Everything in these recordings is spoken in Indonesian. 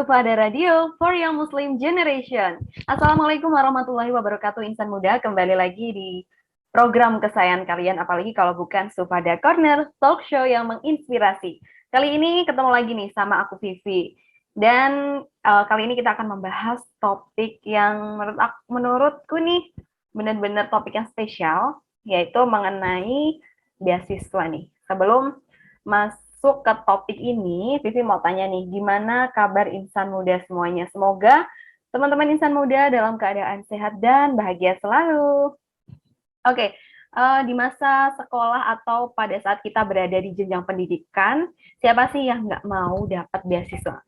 Sufada Radio for Young Muslim Generation. Assalamualaikum warahmatullahi wabarakatuh, insan muda. Kembali lagi di program kesayangan kalian, apalagi kalau bukan Sufada Corner, talk show yang menginspirasi. Kali ini ketemu lagi nih sama aku Vivi. Dan kali ini kita akan membahas topik yang menurutku nih benar-benar topik yang spesial, yaitu mengenai beasiswa nih. Sebelum masuk ke topik ini, Vivi mau tanya nih, gimana kabar insan muda semuanya? Semoga teman-teman insan muda dalam keadaan sehat dan bahagia selalu. Oke, di masa sekolah atau pada saat kita berada di jenjang pendidikan, siapa sih yang nggak mau dapat beasiswa?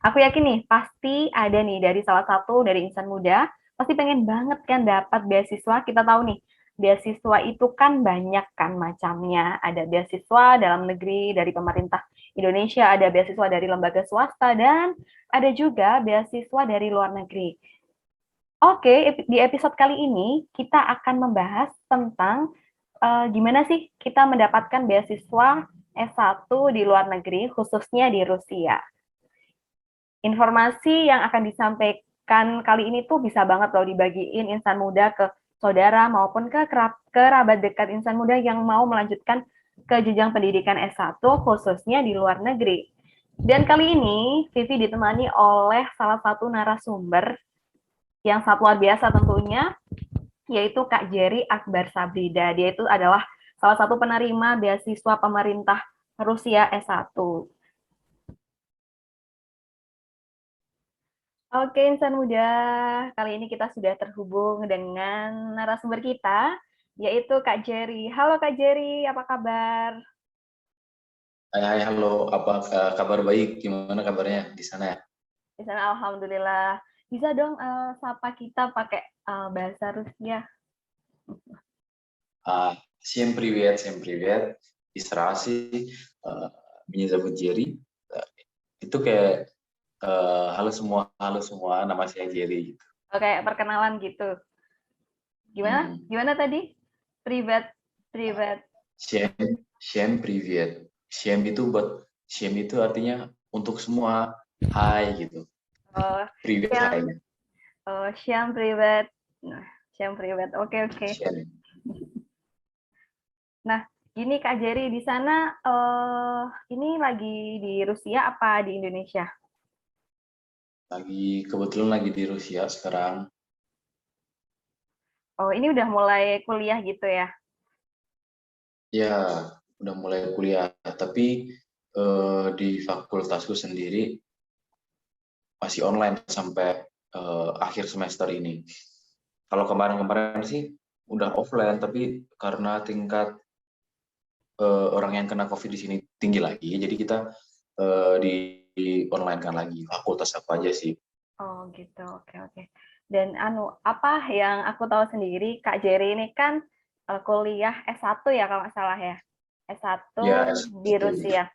Aku yakin nih, pasti ada nih dari salah satu dari insan muda, pasti pengen banget kan dapat beasiswa. Kita tahu nih, beasiswa itu kan banyak kan macamnya. Ada beasiswa dalam negeri dari pemerintah Indonesia, ada beasiswa dari lembaga swasta, dan ada juga beasiswa dari luar negeri. Oke, di episode kali ini kita akan membahas tentang gimana sih kita mendapatkan beasiswa S1 di luar negeri, khususnya di Rusia. Informasi yang akan disampaikan kali ini tuh bisa banget loh dibagiin insan muda ke saudara maupun ke kerabat dekat insan muda yang mau melanjutkan ke jenjang pendidikan S1 khususnya di luar negeri. Dan kali ini Vivi ditemani oleh salah satu narasumber yang sangat luar biasa tentunya, yaitu Kak Jerry Akbar Sabrida. Dia itu adalah salah satu penerima beasiswa pemerintah Rusia S1. Oke, insan muda, kali ini kita sudah terhubung dengan narasumber kita, yaitu Kak Jerry. Halo Kak Jerry, apa kabar? Hai, halo, apa kabar baik? Gimana kabarnya di sana ya? Di sana Alhamdulillah. Bisa dong sapa kita pakai bahasa Rusia? Всем привет. Из России. Меня зовут Jerry. Itu kayak halo semua, nama saya Jerry gitu. Oke, perkenalan gitu. Gimana? Gimana tadi? Privat. Всем привет. Всем itu artinya untuk semua. Hai gitu. Oh, Привет, hai. Syam privat. Nah, Syam privat. Oke. Всем. Nah, gini Kak Jerry, di sana ini lagi di Rusia apa di Indonesia? Kebetulan lagi di Rusia sekarang. Oh, ini udah mulai kuliah gitu ya? Ya, udah mulai kuliah, tapi di fakultasku sendiri masih online sampai akhir semester ini. Kalau kemarin-kemarin sih udah offline, tapi karena tingkat orang yang kena COVID di sini tinggi lagi, jadi kita di online kan lagi. Fakultas apa aja sih? Oh gitu, oke. Dan apa yang aku tahu sendiri, Kak Jerry ini kan kuliah S1 ya kalau nggak salah ya? S1 Ya, di Rusia.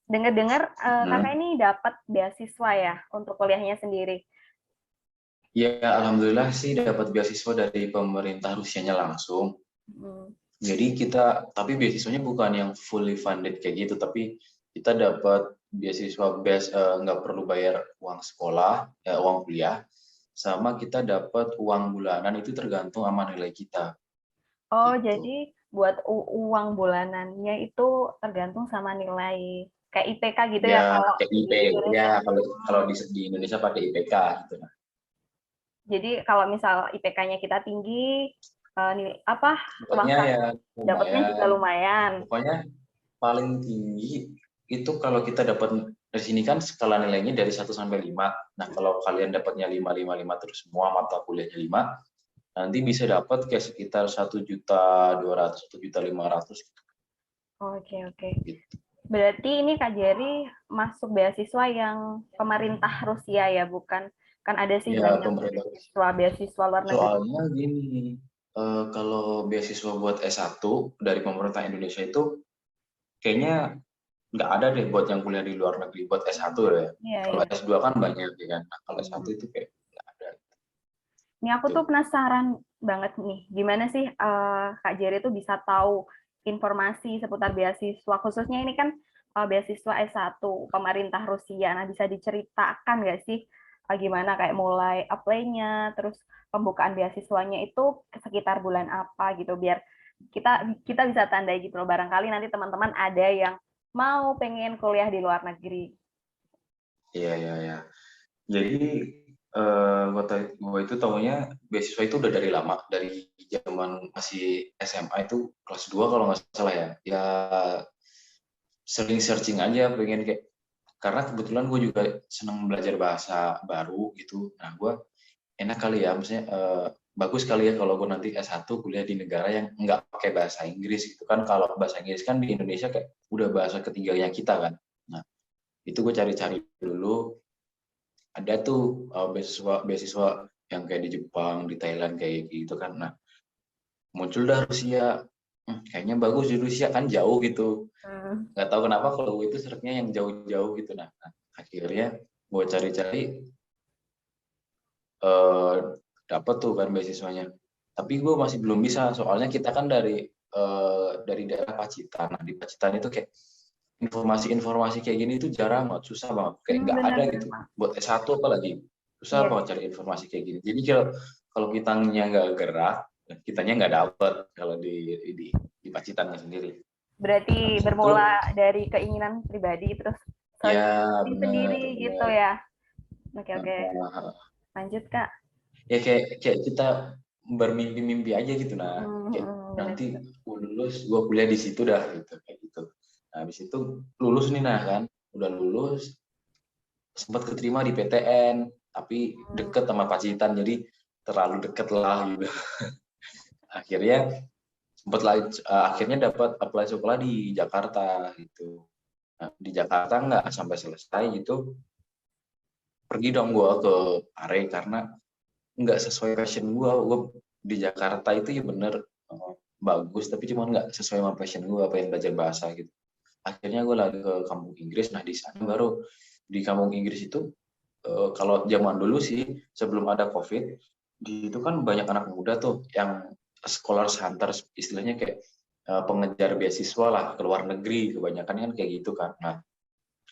Dengar-dengar kakak Hmm. ini dapat beasiswa ya untuk kuliahnya sendiri. Ya, alhamdulillah sih dapat beasiswa dari pemerintah Rusianya langsung. Jadi tapi beasiswanya bukan yang fully funded kayak gitu, tapi kita dapat beasiswa nggak perlu bayar uang sekolah, uang kuliah, sama kita dapat uang bulanan itu tergantung sama nilai kita. Oh, Gitu. jadi buat uang bulanannya itu tergantung sama nilai kayak IPK gitu ya kalau Kayak IP, di Indonesia. ya kalau di Indonesia pakai IPK gitu. Jadi kalau misal IPK-nya kita tinggi, uang Dapatnya saku ya dapatnya juga lumayan. lumayan. Pokoknya paling tinggi itu kalau kita dapat dari sini kan skala nilainya dari 1 sampai 5. Nah, kalau kalian dapatnya 5 terus semua mata kuliahnya 5, nanti bisa dapat kayak sekitar 1.200.000, 1.500.000 gitu. Oke. Berarti ini Kak Jerry masuk beasiswa yang pemerintah Rusia ya, bukan? Kan ada sih Ya, banyak pemerintah. beasiswa luar negeri. Soalnya gini, kalau beasiswa buat S1 dari pemerintah Indonesia itu kayaknya nggak ada deh buat yang kuliah di luar negeri buat S1 ya. Kalau Iya. S2 kan banyak ya kan. Nah, kalau S1 itu kayak nggak ada. Ini aku tuh Tuh. penasaran banget nih, gimana sih Kak Jerry tuh bisa tahu informasi seputar beasiswa, khususnya ini kan beasiswa S1 pemerintah Rusia. Nah, bisa diceritakan nggak sih gimana kayak mulai apply-nya, terus pembukaan beasiswanya itu sekitar bulan apa gitu, biar kita kita bisa tandai gitu loh. Barangkali nanti teman-teman ada yang mau pengen kuliah di luar negeri. Iya, iya, iya. Jadi gue itu tahunya beasiswa itu udah dari lama, dari zaman masih SMA itu kelas 2 kalau nggak salah ya. Ya sering searching aja pengen kayak, karena kebetulan gue juga senang belajar bahasa baru gitu. Nah gue enak kali ya, maksudnya bagus kali ya kalau gue nanti S1 kuliah di negara yang nggak pakai bahasa Inggris gitu kan. Kalau bahasa Inggris kan di Indonesia kayak udah bahasa ketiganya kita kan. Nah itu gue cari-cari dulu, ada tuh beasiswa beasiswa yang kayak di Jepang, di Thailand kayak gitu kan. Nah muncul dah Rusia. Kayaknya bagus di Rusia kan jauh gitu. Hmm. Nggak tahu kenapa kalau gue itu seretnya yang jauh-jauh gitu. Nah akhirnya gue cari-cari, eh dapat tuh kan beasiswanya. Tapi gue masih belum bisa, soalnya kita kan dari daerah Pacitan. Nah di Pacitan itu kayak informasi-informasi kayak gini itu jarang banget, susah banget, kayak nggak ada Benar-benar, gitu. Pak. Buat S1 apalagi susah Iya, banget cari informasi kayak gini. Jadi kalau kitanya nggak gerak, kitanya nggak dapet kalau di Pacitannya sendiri. berarti Habis itu bermula dari keinginan pribadi terus ya searching bener sendiri gitu bener. ya. Oke, oke. Nah, Lanjut, Kak. ya kayak kita bermimpi-mimpi aja gitu. Nah kayak Benar. nanti gue kuliah di situ dah gitu kayak gitu. Nah, habis itu lulus nih, nah kan udah lulus, sempat keterima di PTN tapi Hmm. deket sama Pacitan, jadi terlalu deket lah gitu. Akhirnya akhirnya dapat apply sekolah di Jakarta gitu. Nah, di Jakarta nggak sampai selesai gitu, pergi dong gue ke Pare karena nggak sesuai passion gue. Di Jakarta itu ya bener, bagus tapi cuma nggak sesuai sama passion gue, pengen belajar bahasa gitu. Akhirnya gue lagi ke kampung Inggris. Nah di sana baru, di kampung Inggris itu, kalau zaman dulu sih sebelum ada COVID, itu kan banyak anak muda tuh yang scholars hunters, istilahnya kayak pengejar beasiswa lah ke luar negeri, kebanyakan kan kayak gitu kan. Nah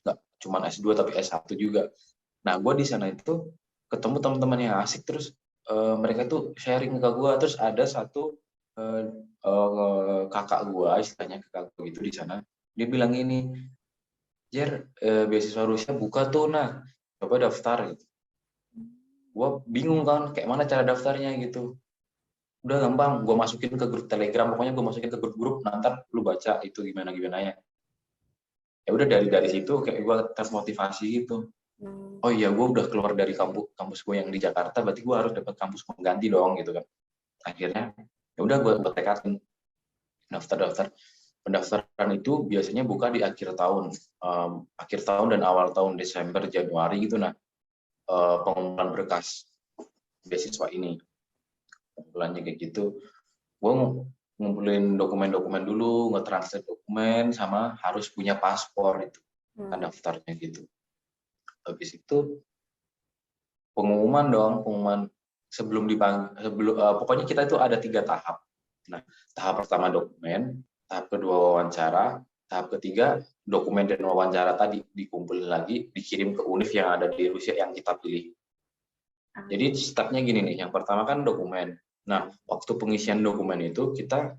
nggak cuma S2 tapi S1 juga. Nah gue di sana itu ketemu teman-teman yang asik, terus mereka tuh sharing ke gue. Terus ada satu kakak gue, istilahnya kakak gue itu di sana, dia bilang ini, Jer, beasiswa Rusia buka tuh, nah coba daftar gitu. Gue bingung kan kayak mana cara daftarnya gitu. Udah gampang, gue masukin ke grup Telegram, pokoknya gue masukin ke grup-grup, nanti lu baca itu gimana gimana ya. Ya udah dari situ kayak gue termotivasi gitu. Hmm. Oh iya, gue udah keluar dari kampus gue yang di Jakarta, berarti gue harus dapat kampus pengganti dong gitu kan. Akhirnya ya udah gue tekatin daftar. Pendaftaran itu biasanya buka di akhir tahun dan awal tahun, Desember Januari gitu. Nah pengumpulan berkas beasiswa ini, pengumpulannya kayak gitu. Gue ngumpulin dokumen-dokumen dulu, nge-translate dokumen, sama harus punya paspor itu kan Hmm. daftarnya gitu. Habis itu pengumuman sebelum dipanggil, pokoknya kita itu ada 3 tahap. Nah tahap pertama dokumen, tahap kedua wawancara, tahap ketiga dokumen dan wawancara tadi dikumpulin lagi, dikirim ke univ yang ada di Rusia yang kita pilih. Ah, Jadi stepnya gini nih, yang pertama kan dokumen. Nah waktu pengisian dokumen itu kita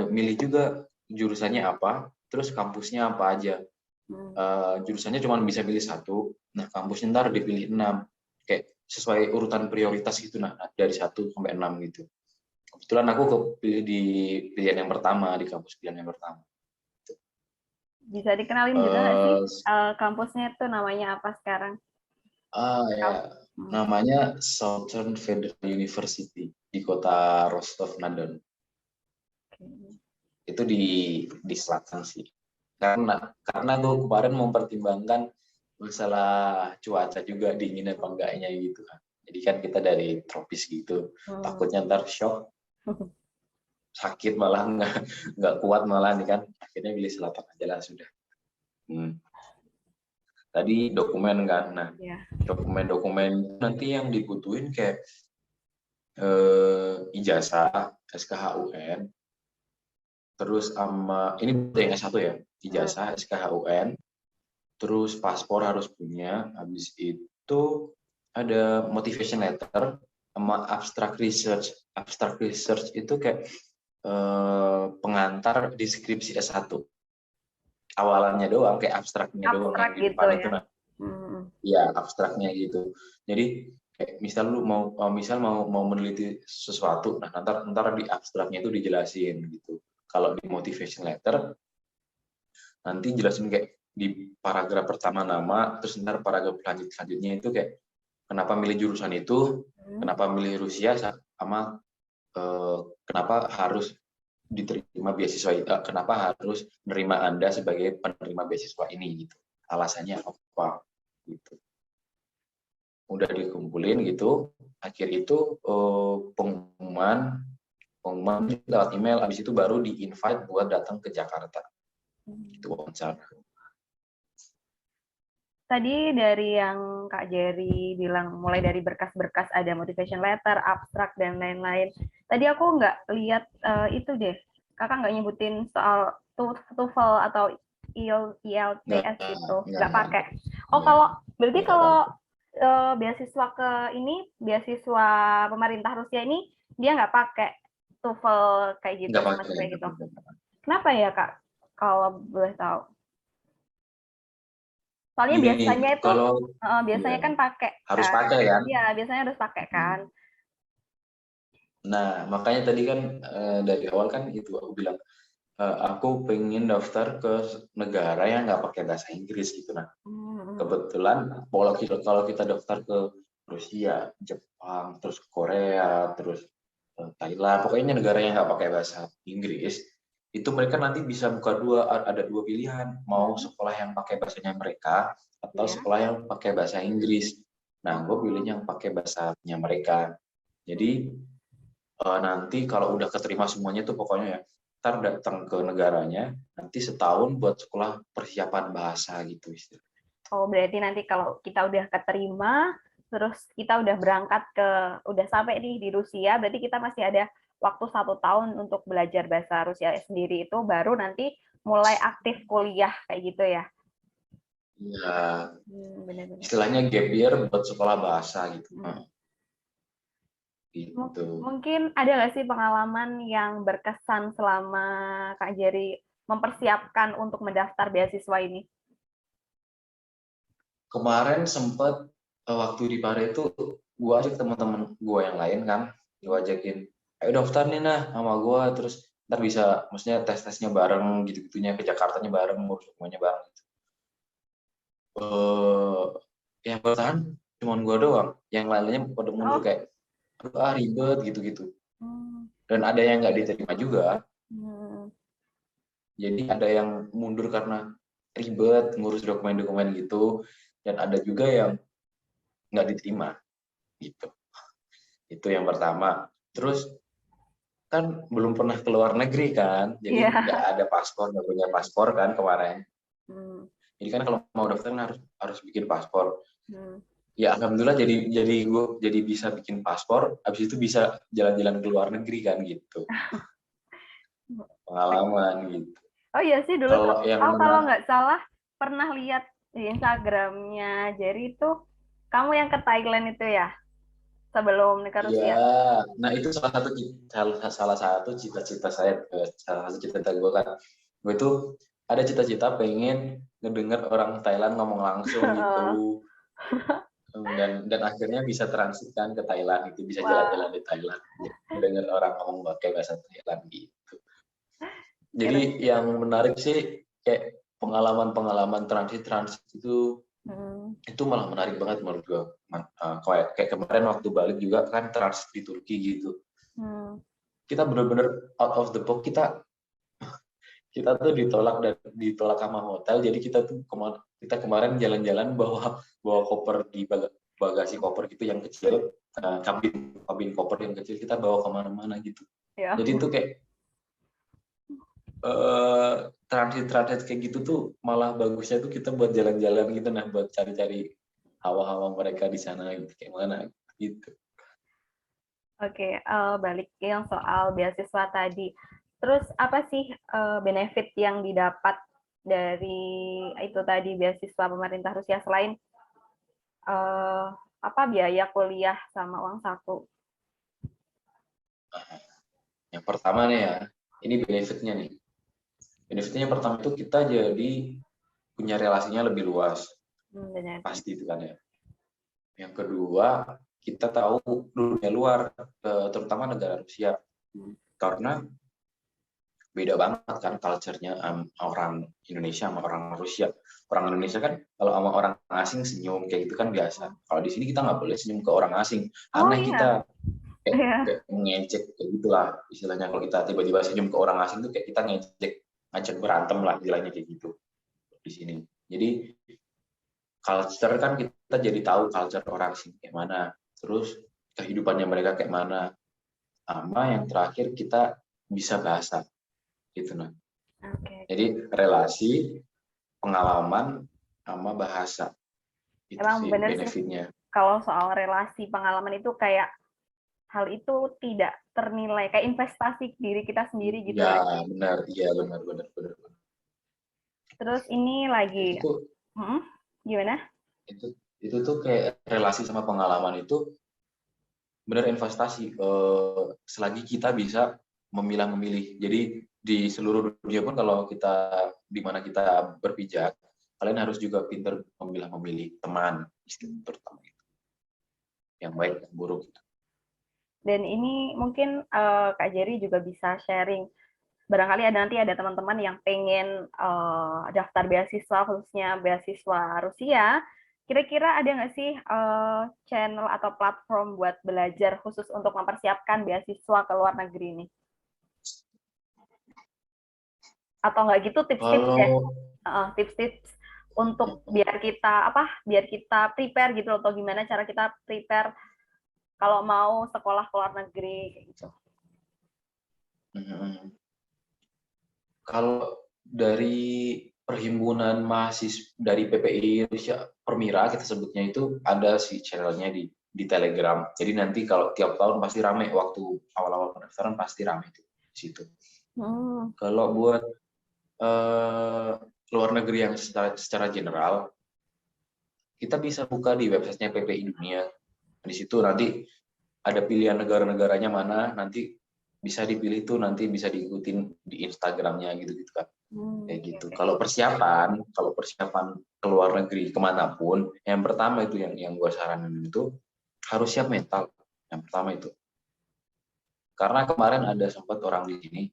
milih juga jurusannya apa, terus kampusnya apa aja. hmm. Jurusannya cuma bisa pilih satu, nah kampusnya ntar dipilih 6, kayak sesuai urutan prioritas gitu. Nah dari 1 sampai 6 gitu. Kebetulan aku kepilih di pilihan yang pertama, di kampus pilihan yang pertama. Bisa dikenalin juga nggak sih eh kampusnya itu namanya apa sekarang? ya, Hmm. namanya Southern Federal University di kota Rostov-na-Don. Oke. Itu di selatan sih. Karena gue kemarin mempertimbangkan masalah cuaca juga, dingin apa enggaknya gitu kan. Jadi kan kita dari tropis gitu, Hmm. takutnya ntar shock, sakit malah nggak kuat malah nih kan. Akhirnya pilih selatan aja lah sudah. Tadi dokumen kan, nah Ya. dokumen nanti yang dibutuhin kayak ijazah, SKHUN, terus sama ini yang S1 ya, ijazah SKHUN, terus paspor harus punya, habis itu ada motivation letter sama abstract research. Abstract research itu kayak pengantar deskripsi S1. Awalannya doang, kayak abstraknya doang yang Abstrak di gitu depan ya. itu. Nah, ya abstraknya gitu. Jadi kayak misal lu mau meneliti sesuatu, nah ntar di abstraknya itu dijelasin gitu. Kalau di motivation letter nanti jelasin kayak di paragraf pertama nama, terus ntar paragraf selanjutnya itu kayak kenapa milih jurusan itu, kenapa milih Rusia, sama kenapa harus diterima beasiswa itu, kenapa harus menerima Anda sebagai penerima beasiswa ini gitu. Alasannya apa gitu. Udah dikumpulin gitu, akhir itu pengumuman lewat email, habis itu baru di-invite buat datang ke Jakarta. Itu wawancara. Tadi dari yang Kak Jerry bilang, mulai dari berkas-berkas ada motivation letter, abstrak, dan lain-lain. Tadi aku nggak lihat itu deh. Kakak nggak nyebutin soal TOEFL atau IELTS gitu. Nggak pakai. Oh, berarti kalau beasiswa ke ini, beasiswa pemerintah Rusia ini, dia nggak pakai TOEFL kayak gitu, semacam kayak gitu. Kenapa ya, Kak? Kalau boleh tahu. Soalnya Ini biasanya itu kalau biasanya kan pakai harus kan. pakai kan? Iya, biasanya harus pakai kan. Nah, makanya tadi kan dari awal kan itu aku bilang aku pengen daftar ke negara yang nggak pakai bahasa Inggris gitu. Nah, kebetulan kalau kita daftar ke Rusia, Jepang, terus Korea, terus Thailand, pokoknya negara yang nggak pakai bahasa Inggris, itu mereka nanti bisa ada dua pilihan, mau sekolah yang pakai bahasanya mereka atau sekolah yang pakai bahasa Inggris. Nah, gue pilih yang pakai bahasanya mereka. Jadi nanti kalau udah keterima semuanya tuh pokoknya ya, ntar datang ke negaranya, nanti setahun buat sekolah persiapan bahasa gitu istilahnya. Oh, berarti nanti kalau kita udah keterima, terus kita udah berangkat udah sampai nih di Rusia, berarti kita masih ada waktu 1 tahun untuk belajar bahasa Rusia sendiri itu, baru nanti mulai aktif kuliah kayak gitu ya. Iya, Benar-benar. istilahnya gap year buat sekolah bahasa gitu. Gitu. Mungkin ada nggak sih pengalaman yang berkesan selama Kak Jerry mempersiapkan untuk mendaftar beasiswa ini? Kemarin sempet waktu di Pare itu gue ajak teman-teman gue yang lain kan, gue ajakin, ayo daftar nih nah sama gue, terus ntar bisa, maksudnya tes-tesnya bareng gitu-gitunya, ke Jakartanya bareng, ngurus semuanya bareng. Yang bertahan cuma gue doang, yang lainnya pada mundur kayak, aduh ribet gitu-gitu. Dan ada yang nggak diterima juga. Jadi ada yang mundur karena ribet ngurus dokumen-dokumen gitu, dan ada juga yang nggak diterima gitu. Itu yang pertama. Terus kan belum pernah ke luar negeri kan, jadi nggak ada paspor, nggak punya paspor kan kemarin. Jadi kan kalau mau daftar kan harus bikin paspor. Ya alhamdulillah jadi bisa bikin paspor, habis itu bisa jalan-jalan ke luar negeri kan gitu. Pengalaman gitu. Oh iya sih, dulu Kalau yang kalau nggak salah pernah lihat di Instagramnya Jerry itu kamu yang ke Thailand itu ya, sebelum ke Rusia. ya, nah itu salah satu cita-cita saya, salah satu cita-cita gue kan. Gue itu ada cita-cita pengen ngedenger orang Thailand ngomong langsung gitu. Dan akhirnya bisa transit kan ke Thailand, itu bisa jalan-jalan di Thailand, mendengar orang ngomong pakai bahasa Thailand gitu. Jadi yang menarik sih kayak pengalaman transit itu malah menarik banget menurut gue. Kayak kemarin waktu balik juga kan transit di Turki gitu. Kita bener-bener out of the box, kita tuh ditolak sama hotel, jadi kita kemarin jalan-jalan bawa koper di bagasi koper gitu yang kecil, kabin koper yang kecil, kita bawa kemana-mana gitu. Jadi itu kayak transit kayak gitu tuh malah bagusnya tuh kita buat jalan-jalan gitu, nah buat cari-cari hawa-hawa mereka di sana gitu, kayak mana gitu. Oke, balik yang soal beasiswa tadi. Terus apa sih benefit yang didapat dari itu tadi beasiswa pemerintah Rusia selain apa biaya kuliah sama uang saku? Yang pertama nih ya, ini benefitnya nih. Benefitnya yang pertama itu kita jadi punya relasinya lebih luas, Benar. pasti itu kan ya. Yang kedua, kita tahu dunia luar, terutama negara Rusia, karena beda banget kan culture-nya orang Indonesia sama orang Rusia. Orang Indonesia kan kalau sama orang asing senyum kayak gitu kan biasa. Kalau di sini kita nggak boleh senyum ke orang asing, Oh aneh iya, kita, iya. kayak ngejek kayak gitulah istilahnya. Kalau kita tiba-tiba senyum ke orang asing tuh kayak kita ngajak berantem lah istilahnya kayak gitu di sini. Jadi culture kan kita jadi tahu culture orang sini kayak mana, terus kehidupannya mereka kayak mana, sama yang terakhir kita bisa bahasa gitu nah. Oke. Jadi relasi, pengalaman, sama bahasa itu Emang sih bener sih benefitnya. kalau soal relasi pengalaman itu kayak hal itu tidak ternilai kayak investasi diri kita sendiri gitu Ya nggak sih? benar, iya benar benar benar. Terus ini lagi, Itu tuh hmm, gimana? itu itu tuh kayak relasi sama pengalaman itu benar investasi, selagi kita bisa memilah-memilih. Jadi di seluruh dunia pun kalau kita di mana kita berpijak, kalian harus juga pintar memilah-memilih teman, terutama itu yang baik dan buruk. Dan ini mungkin Kak Jerry juga bisa sharing. Barangkali nanti ada teman-teman yang pengen daftar beasiswa, khususnya beasiswa Rusia. Kira-kira ada nggak sih channel atau platform buat belajar khusus untuk mempersiapkan beasiswa ke luar negeri ini? Atau nggak gitu tips-tips deh, Kalau tips-tips untuk biar kita prepare gitu atau gimana cara kita prepare kalau mau sekolah ke luar negeri kayak gitu. kalau dari perhimpunan mahasiswa dari PPI Indonesia Permira kita sebutnya itu ada si channelnya di Telegram. Jadi nanti kalau tiap tahun pasti rame waktu awal-awal pendaftaran pasti rame itu di situ. Kalau buat luar negeri yang secara general, kita bisa buka di websitenya PPI Dunia. Di situ nanti ada pilihan negara-negaranya mana, nanti bisa dipilih tuh, nanti bisa diikutin di Instagramnya gitu-gitu kan. Kayak gitu. Okay. Kalau persiapan ke luar negeri kemanapun, yang pertama itu yang gue saranin itu harus siap mental. Yang pertama itu. Karena kemarin ada sempat orang di sini,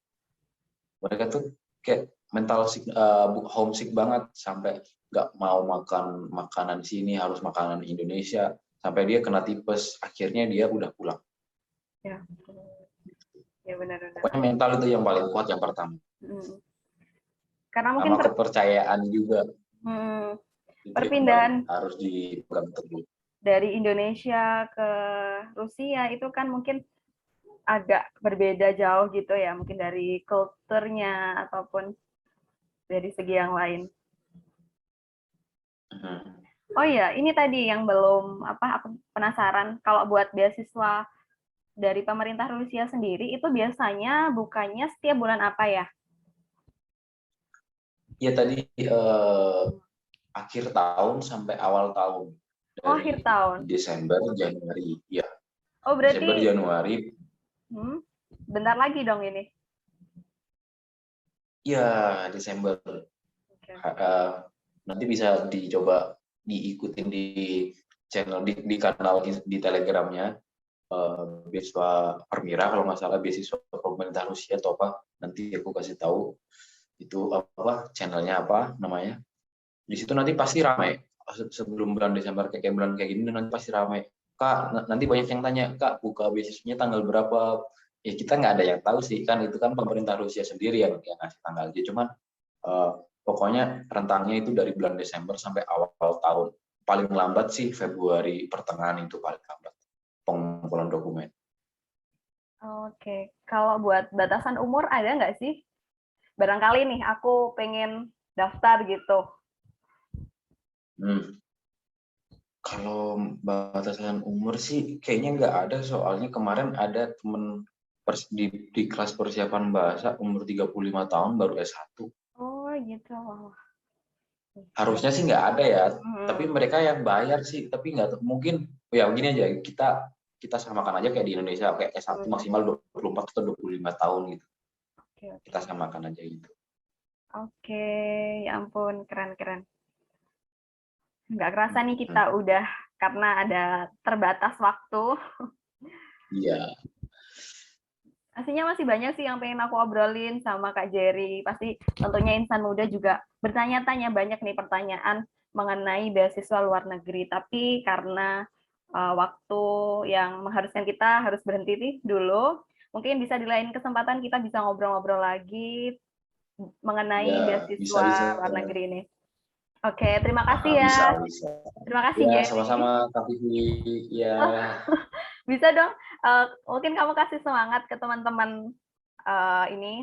mereka tuh kayak mental homesick banget sampai nggak mau makan makanan sini, harus makanan Indonesia, sampai dia kena tipes, akhirnya dia udah pulang. Ya, ya benar-benar. Pokoknya mental itu yang paling kuat yang pertama. Karena mungkin Sama kepercayaan juga itu yang paling perpindahan harus dipegang teguh. dari Indonesia ke Rusia itu kan mungkin agak berbeda jauh gitu ya, mungkin dari kulturnya ataupun dari segi yang lain. Oh iya, ini tadi yang belum aku penasaran kalau buat beasiswa dari pemerintah Rusia sendiri itu biasanya bukanya setiap bulan apa ya? Ya tadi akhir tahun sampai awal tahun, Oh, akhir dari tahun. Desember Januari ya. Oh, Desember berarti Januari bentar lagi dong ini. ya Desember. Okay. Nanti bisa dicoba diikutin di channel di kanal di Telegramnya, beasiswa Permira kalau nggak salah, beasiswa pemerintah Rusia atau apa, nanti aku kasih tahu itu apa channelnya apa namanya. Di situ nanti pasti ramai sebelum bulan Desember kayak bulan kayak gini, nanti pasti ramai. Kak, nanti banyak yang tanya, Kak, buka beasiswanya tanggal berapa? Ya kita nggak ada yang tahu sih, kan itu kan pemerintah Rusia sendiri yang ngasih tanggal. Dia cuman pokoknya rentangnya itu dari bulan Desember sampai awal tahun. Paling lambat sih Februari pertengahan itu paling lambat pengumpulan dokumen. Oke, kalau buat batasan umur ada nggak sih? Barangkali nih aku pengen daftar gitu. Kalau batasan umur sih kayaknya nggak ada, soalnya kemarin ada temen di kelas persiapan bahasa umur 35 tahun baru S1. Oh gitu. Harusnya sih nggak ada ya, Hmm. tapi mereka yang bayar sih, tapi nggak mungkin. Ya begini aja, kita samakan aja kayak di Indonesia, kayak S1 maksimal 24 atau 25 tahun gitu. Oke, oke. Kita samakan aja gitu. Oke, ya ampun, keren-keren. Nggak kerasa nih kita udah, karena ada terbatas waktu. Iya. Aslinya masih banyak sih yang pengen aku obrolin sama Kak Jerry. Pasti tentunya insan muda juga bertanya-tanya banyak nih pertanyaan mengenai beasiswa luar negeri. Tapi karena waktu yang mengharuskan kita harus berhenti nih dulu, mungkin bisa di lain kesempatan kita bisa ngobrol-ngobrol lagi mengenai Ya, beasiswa bisa. luar negeri ini. Oke, terima kasih ya. Bisa. Terima kasih, Ya, Jerry. sama-sama Kak Vivi. Ya. Bisa dong, mungkin kamu kasih semangat ke teman-teman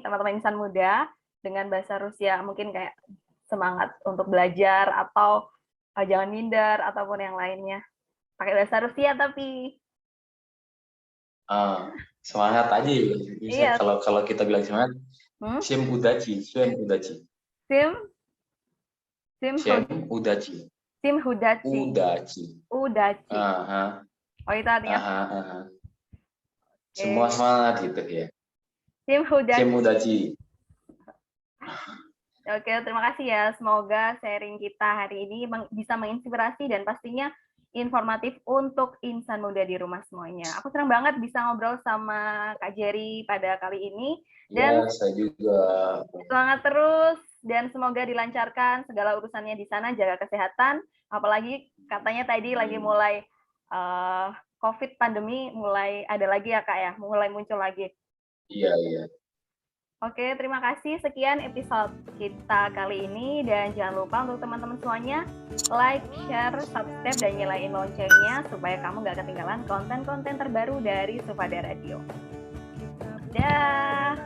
teman-teman insan muda dengan bahasa Rusia, mungkin kayak semangat untuk belajar atau jangan minder ataupun yang lainnya. Pakai bahasa Rusia tapi. Semangat aja ya. Bisa Iya. kalau kita bilang semangat, Sim Udachi. Sim Udachi. Hudachi. Oh itu artinya. Semua semangat gitu ya. Sim Udachi. Oke, terima kasih ya. Semoga sharing kita hari ini bisa menginspirasi dan pastinya informatif untuk insan muda di rumah semuanya. Aku senang banget bisa ngobrol sama Kak Jerry pada kali ini. Dan ya, saya juga. Semangat terus dan semoga dilancarkan segala urusannya di sana, jaga kesehatan. Apalagi katanya tadi lagi mulai COVID pandemi mulai ada lagi ya Kak ya, mulai muncul lagi. Iya. Oke, terima kasih. Sekian episode kita kali ini. Dan jangan lupa untuk teman-teman semuanya, like, share, subscribe, dan nyalain loncengnya supaya kamu gak ketinggalan konten-konten terbaru dari Sufada Radio. Dah.